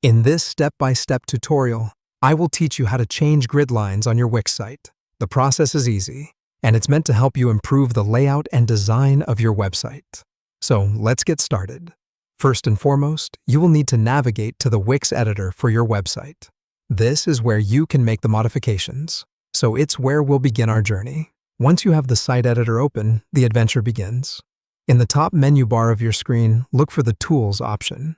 In this step-by-step tutorial, I will teach you how to change grid lines on your Wix site. The process is easy, and it's meant to help you improve the layout and design of your website. So let's get started. First and foremost, you will need to navigate to the Wix editor for your website. This is where you can make the modifications, so it's where we'll begin our journey. Once you have the site editor open, the adventure begins. In the top menu bar of your screen, look for the Tools option.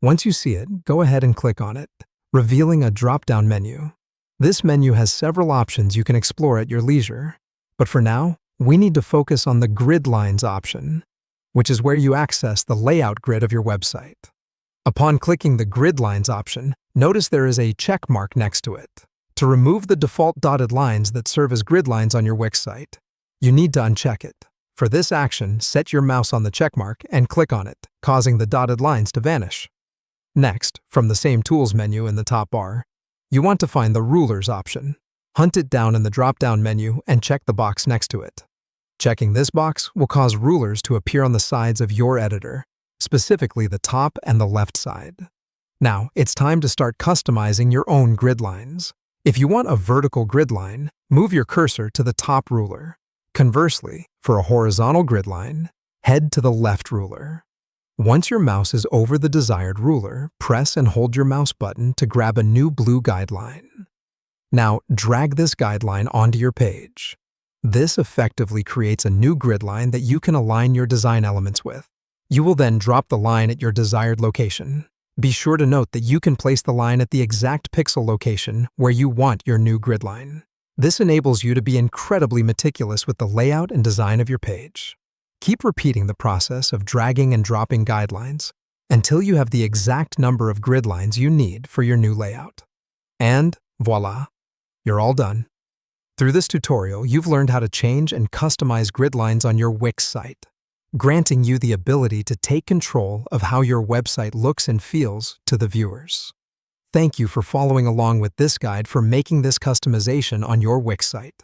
Once you see it, go ahead and click on it, revealing a drop-down menu. This menu has several options you can explore at your leisure, but for now, we need to focus on the Gridlines option, which is where you access the layout grid of your website. Upon clicking the Gridlines option, notice there is a check mark next to it. To remove the default dotted lines that serve as grid lines on your Wix site, you need to uncheck it. For this action, set your mouse on the check mark and click on it, causing the dotted lines to vanish. Next, from the same Tools menu in the top bar, you want to find the Rulers option. Hunt it down in the drop-down menu and check the box next to it. Checking this box will cause rulers to appear on the sides of your editor, specifically the top and the left side. Now, it's time to start customizing your own grid lines. If you want a vertical grid line, move your cursor to the top ruler. Conversely, for a horizontal grid line, head to the left ruler. Once your mouse is over the desired ruler, press and hold your mouse button to grab a new blue guideline. Now, drag this guideline onto your page. This effectively creates a new grid line that you can align your design elements with. You will then drop the line at your desired location. Be sure to note that you can place the line at the exact pixel location where you want your new grid line. This enables you to be incredibly meticulous with the layout and design of your page. Keep repeating the process of dragging and dropping guidelines until you have the exact number of grid lines you need for your new layout. And voila, you're all done. Through this tutorial, you've learned how to change and customize grid lines on your Wix site, granting you the ability to take control of how your website looks and feels to the viewers. Thank you for following along with this guide for making this customization on your Wix site.